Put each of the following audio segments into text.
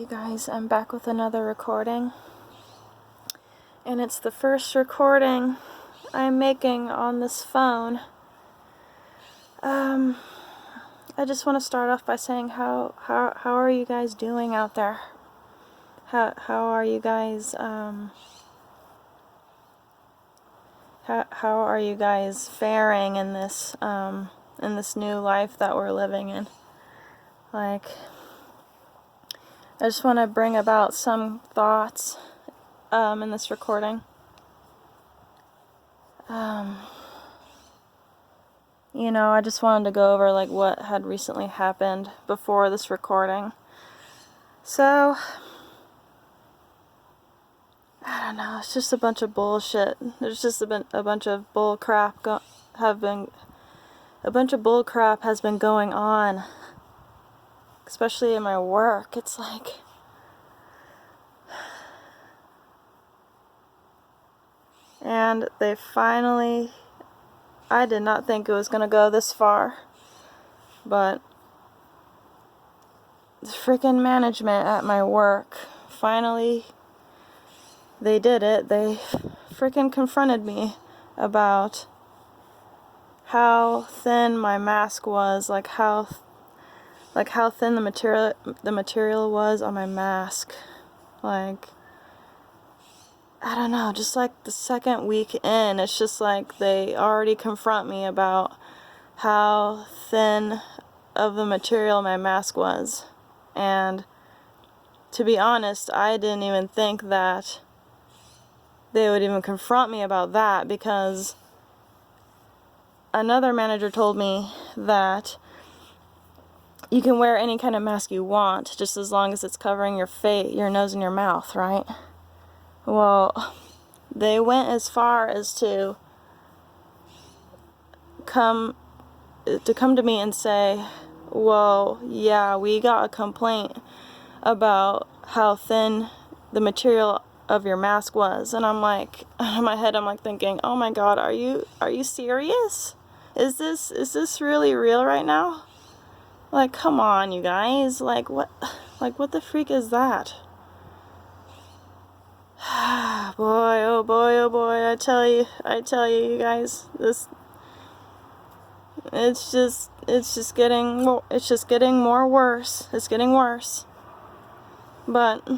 guys, I'm back with another recording, and it's the first recording I'm making on this phone. I just want to start off by saying how are you guys doing out there? How are you guys how are you guys faring in this new life that we're living in? Like, I just want to bring about some thoughts in this recording. I just wanted to go over like what had recently happened before this recording. So, I don't know, it's just a bunch of bullshit. There's just a bunch of bull crap has been going on, especially in my work. It's like, and they finally, I did not think it was going to go this far, but the freaking management at my work, finally, they did it. They freaking confronted me about how thin my mask was, like how thin the material was on my mask. Like, I don't know, just like the second week in, it's just like they already confront me about how thin of the material my mask was. And to be honest, I didn't even think that they would even confront me about that, because another manager told me that you can wear any kind of mask you want, just as long as it's covering your face, your nose and your mouth, right? Well, they went as far as to come to me and say, well, yeah, we got a complaint about how thin the material of your mask was. And I'm like, in my head, I'm like thinking, oh my God, are you serious? Is this really real right now? Like, come on, you guys. Like, what the freak is that? Boy, oh boy, oh boy, I tell you, you guys, it's just getting more worse. It's getting worse. But,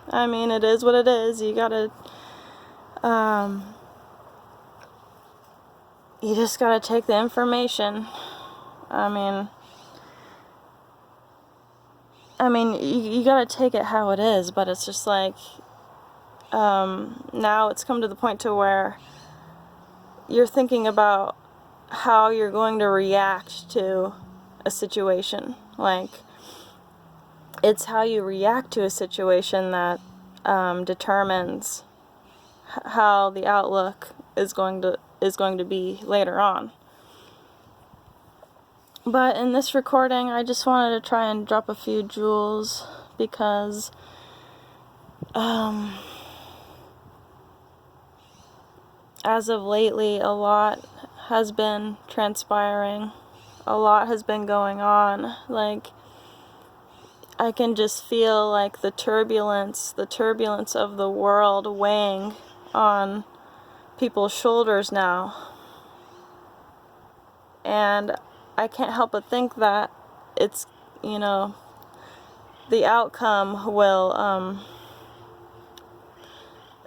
I mean, it is what it is. You gotta, you just gotta take the information. I mean, you gotta take it how it is, but it's just like, now it's come to the point to where you're thinking about how you're going to react to a situation. Like, it's how you react to a situation that determines how the outlook is going to be later on. But in this recording, I just wanted to try and drop a few jewels, because as of lately, a lot has been transpiring. A lot has been going on. Like, I can just feel like the turbulence of the world weighing on people's shoulders now. And I can't help but think that it's, the outcome will,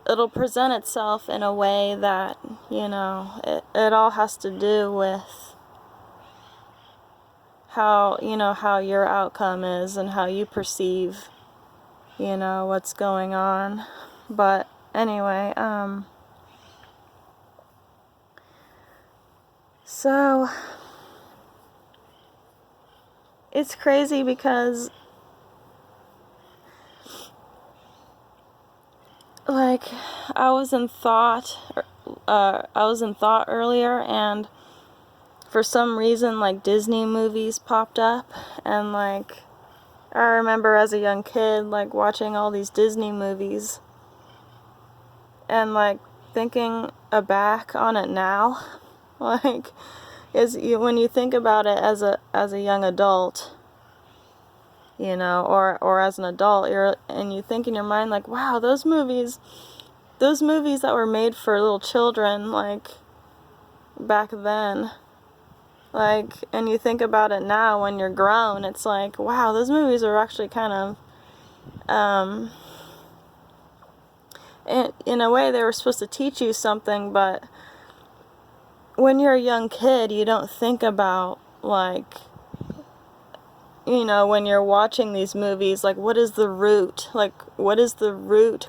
it'll present itself in a way that, it all has to do with how your outcome is and how you perceive, what's going on. But anyway, so it's crazy because, like, I was in thought earlier, and for some reason, like, Disney movies popped up, and like, I remember as a young kid, like, watching all these Disney movies, and like, thinking back on it now, like, when you think about it as a young adult, or as an adult, and you think in your mind, like, wow, those movies that were made for little children, like, back then, like, and you think about it now when you're grown, it's like, wow, those movies are actually kind of, in a way, they were supposed to teach you something, but when you're a young kid, you don't think about, like, when you're watching these movies, like, what is the root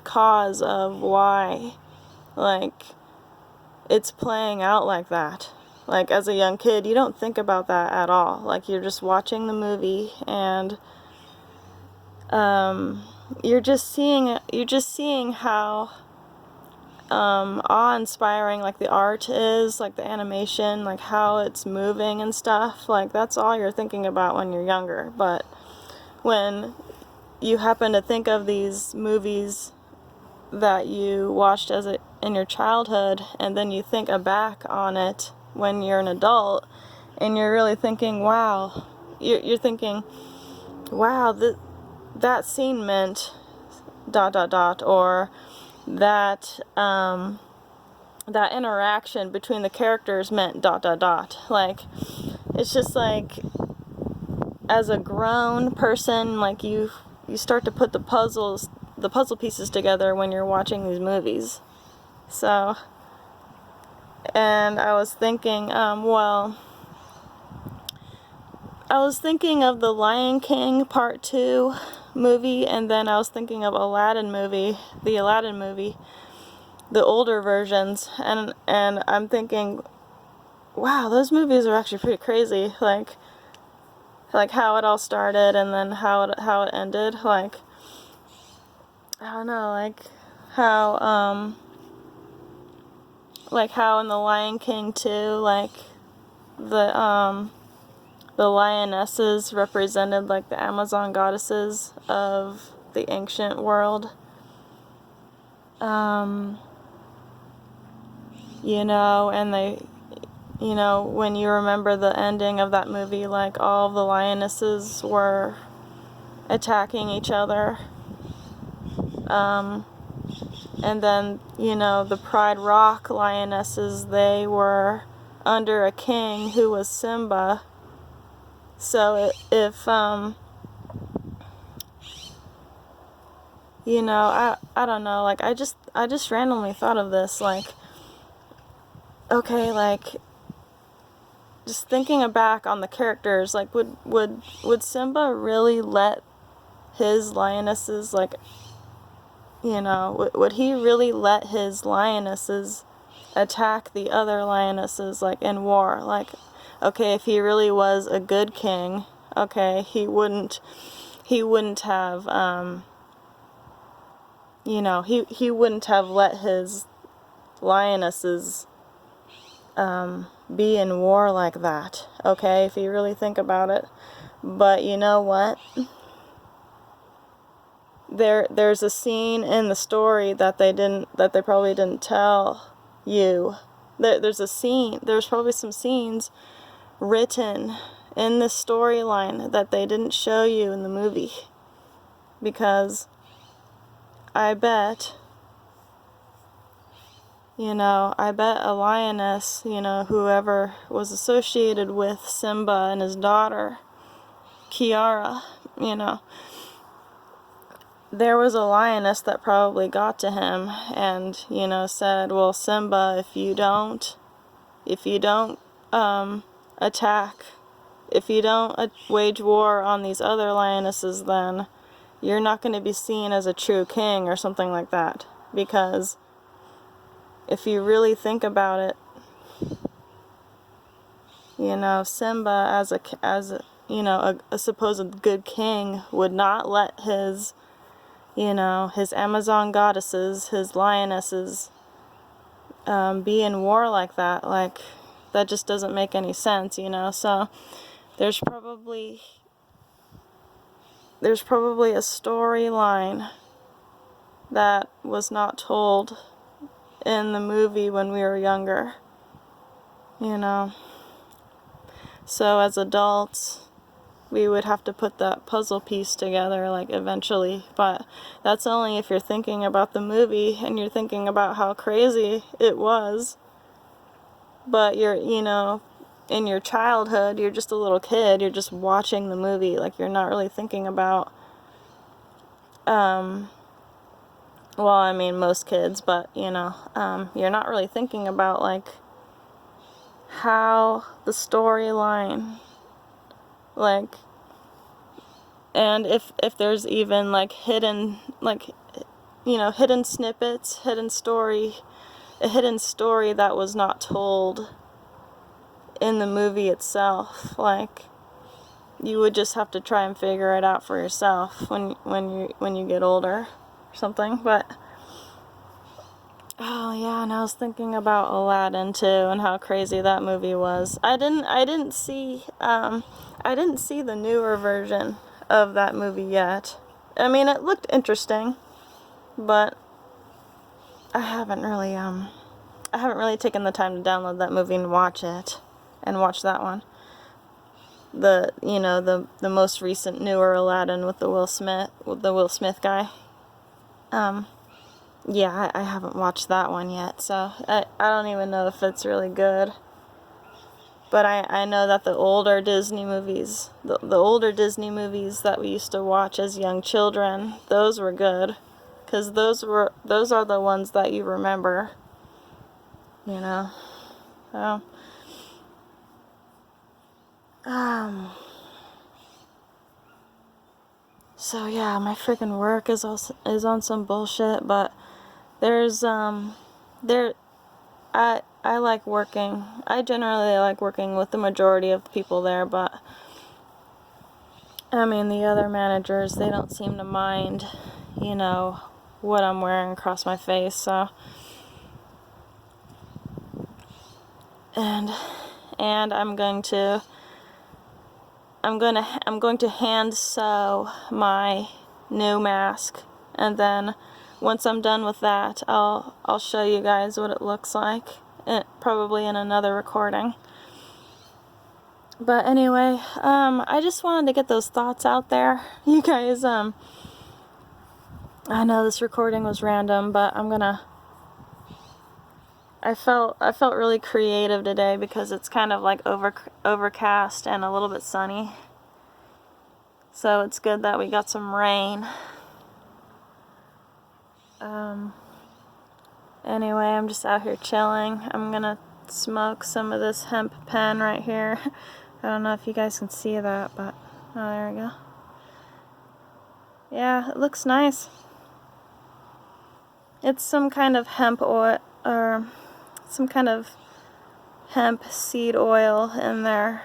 cause of why, like, it's playing out like that. Like, as a young kid, you don't think about that at all. Like, you're just watching the movie, and you're just seeing how awe-inspiring, like, the art is, like, the animation, like, how it's moving and stuff. Like, that's all you're thinking about when you're younger. But when you happen to think of these movies that you watched in your childhood, and then you think back on it when you're an adult, and you're really thinking, wow, you're thinking, wow, that scene meant ... or that that interaction between the characters meant ... Like, it's just like, as a grown person, like, you start to put the puzzle pieces together when you're watching these movies. So, and I was thinking, I was thinking of the Lion King Part 2 movie, and then I was thinking of the Aladdin movie, the older versions, and I'm thinking, wow, those movies are actually pretty crazy, like how it all started, and then how it ended, like, I don't know, like how in the Lion King 2, like, the lionesses represented, like, the Amazon goddesses of the ancient world. And they, when you remember the ending of that movie, like, all of the lionesses were attacking each other. And then, the Pride Rock lionesses, they were under a king who was Simba. So if I don't know, like, I just randomly thought of this, like, okay, like, just thinking back on the characters, like, would Simba really let his lionesses, like, would he really let his lionesses attack the other lionesses, like, in war? Like, okay, if he really was a good king, okay, he wouldn't have, he wouldn't have let his lionesses be in war like that, okay, if you really think about it. But you know what? There's a scene in the story that they probably didn't tell you. There's probably some scenes written in the storyline that they didn't show you in the movie, because I bet a lioness, whoever was associated with Simba and his daughter, Kiara, there was a lioness that probably got to him and, said, well, Simba, if you don't attack, if you don't wage war on these other lionesses, then you're not going to be seen as a true king, or something like that. Because if you really think about it, Simba, as a supposed good king, would not let his Amazon goddesses, his lionesses, be in war like that. Like, that just doesn't make any sense, So there's probably a storyline that was not told in the movie when we were younger, So as adults, we would have to put that puzzle piece together, like, eventually. But that's only if you're thinking about the movie and you're thinking about how crazy it was. But you're, in your childhood, you're just a little kid, you're just watching the movie, like, you're not really thinking about, well, I mean, most kids, but, you're not really thinking about, like, how the storyline, like, and if there's even, like, hidden, like, hidden snippets, a hidden story that was not told in the movie itself, like, you would just have to try and figure it out for yourself when you get older or something. But oh yeah, and I was thinking about Aladdin too, and how crazy that movie was. I didn't see the newer version of that movie yet. I mean, it looked interesting, but I haven't really taken the time to download that movie and watch that one. The most recent newer Aladdin with the Will Smith guy. Yeah, I haven't watched that one yet, so I don't even know if it's really good. But I know that the older Disney movies, the older Disney movies that we used to watch as young children, those were good, because those are the ones that you remember, So, so yeah, my freaking work is on some bullshit, but there's I like working. I generally like working with the majority of the people there, but I mean, the other managers, they don't seem to mind, what I'm wearing across my face, so. And I'm going to hand sew my new mask, and then once I'm done with that, I'll show you guys what it looks like, probably in another recording. But anyway, I just wanted to get those thoughts out there. You guys, I know this recording was random, but I felt really creative today because it's kind of like overcast and a little bit sunny. So it's good that we got some rain. Anyway, I'm just out here chilling. I'm gonna smoke some of this hemp pen right here. I don't know if you guys can see that, but oh, there we go. Yeah, it looks nice. It's some kind of hemp oil, or some kind of hemp seed oil in there.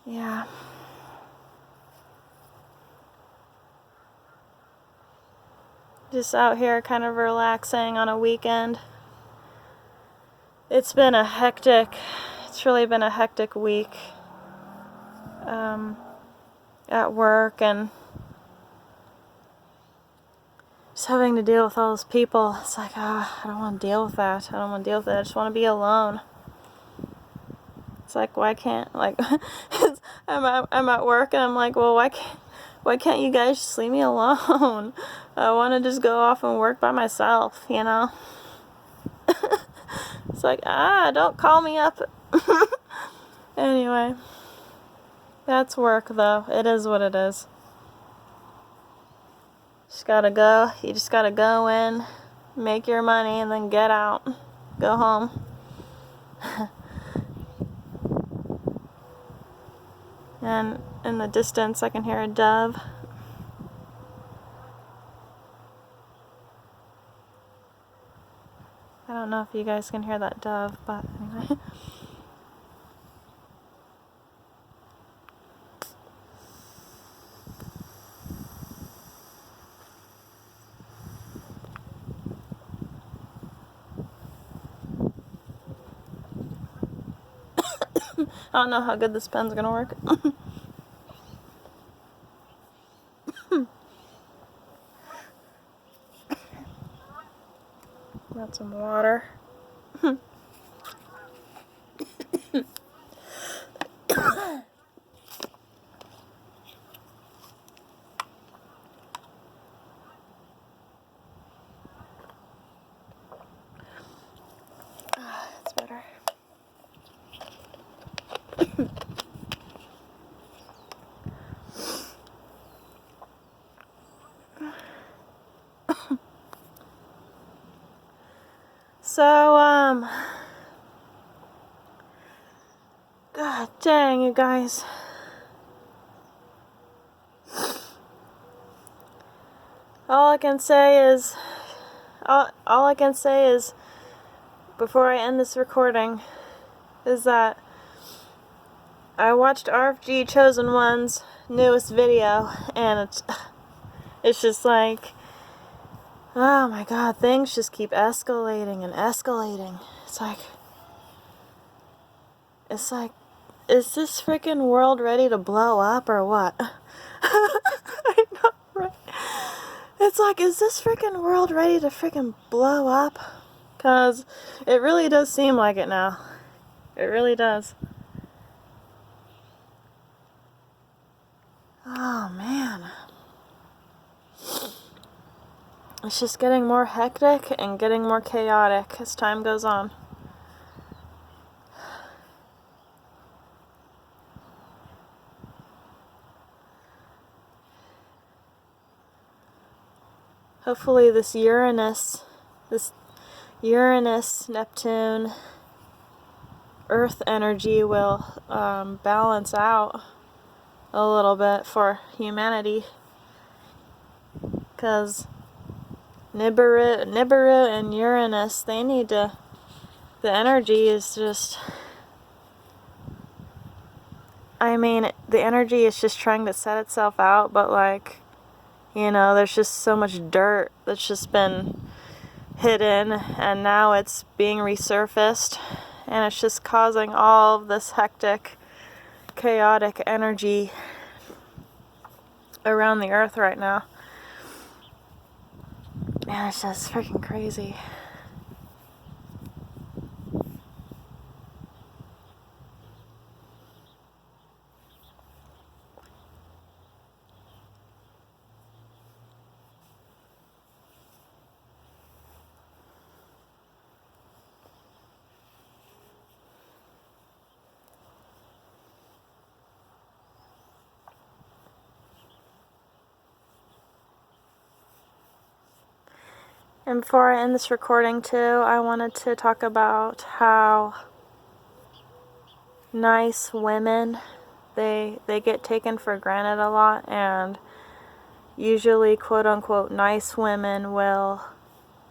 Yeah. Just out here kind of relaxing on a weekend. It's really been a hectic week at work, and just having to deal with all those people. It's like, I don't want to deal with that. I just want to be alone. It's like, why can't, like, I'm at work and I'm like, well, why can't you guys just leave me alone? I want to just go off and work by myself, It's like, don't call me up. Anyway, that's work, though. It is what it is. You just gotta go in, make your money, and then get out. Go home. And in the distance, I can hear a dove. I don't know if you guys can hear that dove, but anyway. I don't know how good this pen's gonna work. Got some water. So, God dang, you guys. All I can say is, before I end this recording, is that I watched RFG Chosen One's newest video, and it's just like, oh my God, things just keep escalating and escalating. It's like, is this freaking world ready to blow up or what? I know, right? It's like, is this freaking world ready to freaking blow up? Because it really does seem like it now. It really does. Oh, man. It's just getting more hectic and getting more chaotic as time goes on. Hopefully this Uranus, Neptune, Earth energy will balance out a little bit for humanity. Because Nibiru and Uranus, they need to, the energy is just, I mean, the energy is just trying to set itself out, but like, you know, there's just so much dirt that's just been hidden, and now it's being resurfaced, and it's just causing all of this hectic, chaotic energy around the earth right now. Man, it's just freaking crazy. And before I end this recording too, I wanted to talk about how nice women, they get taken for granted a lot, and usually quote unquote nice women will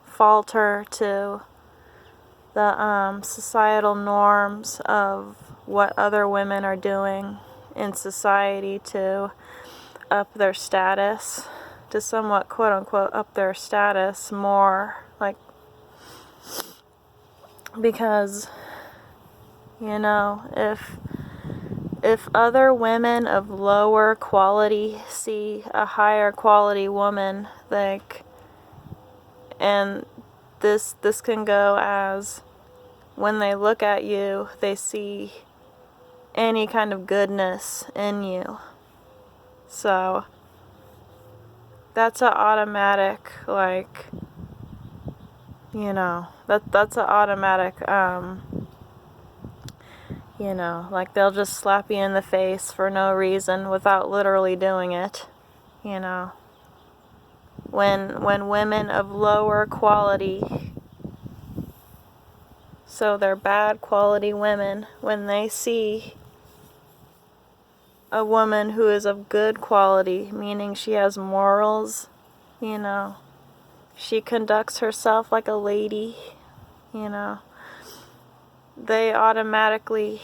falter to the societal norms of what other women are doing in society to up their status, to somewhat quote unquote up their status more, like, because, you know, if other women of lower quality see a higher quality woman, like, and this can go as when they look at you, they see any kind of goodness in you. So that's an automatic, like, you know, that's an automatic, you know, like they'll just slap you in the face for no reason without literally doing it, you know. When women of lower quality, so they're bad quality women, when they see a woman who is of good quality, meaning she has morals, you know, she conducts herself like a lady, you know, they automatically,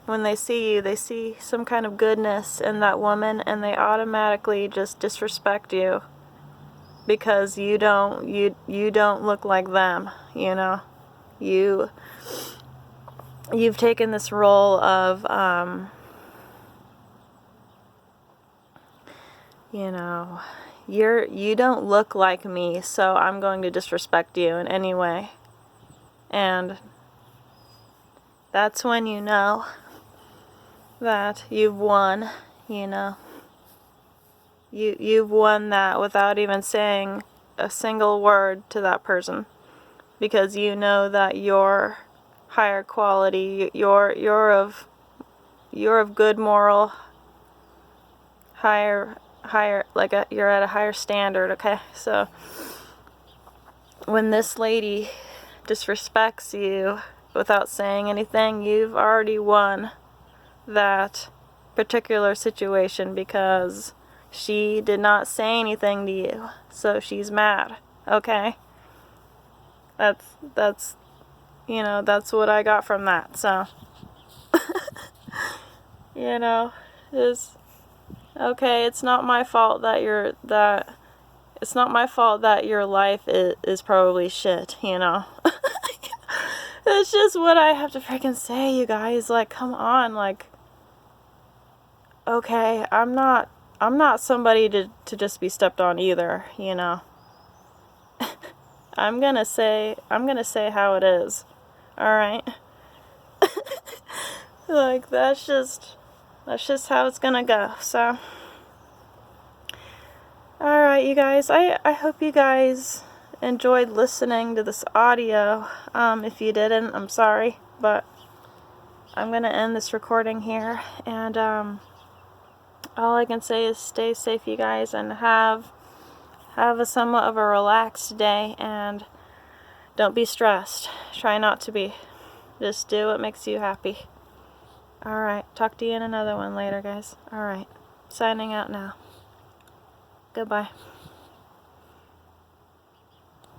when they see you, they see some kind of goodness in that woman, and they automatically just disrespect you because you don't look like them, you know. You've taken this role of you know, you don't look like me, so I'm going to disrespect you in any way. And that's when you know that you've won, you know. You've won that without even saying a single word to that person, because you know that you're higher quality, you're of you're of good moral, higher, like you're at a higher standard, okay? So when this lady disrespects you without saying anything, you've already won that particular situation because she did not say anything to you, so she's mad, okay? That's you know, that's what I got from that. So you know, is okay, it's not my fault that it's not my fault that your life is probably shit, you know. It's just what I have to freaking say, you guys. Like, come on, like, okay, I'm not somebody to just be stepped on either, you know. I'm gonna say how it is. Alright? Like, that's just how it's gonna go. So alright, you guys, I hope you guys enjoyed listening to this audio. If you didn't, I'm sorry, but I'm gonna end this recording here, and all I can say is stay safe, you guys, and have a somewhat of a relaxed day, and don't be stressed. Try not to be. Just do what makes you happy. Alright, talk to you in another one later, guys. Alright, signing out now. Goodbye.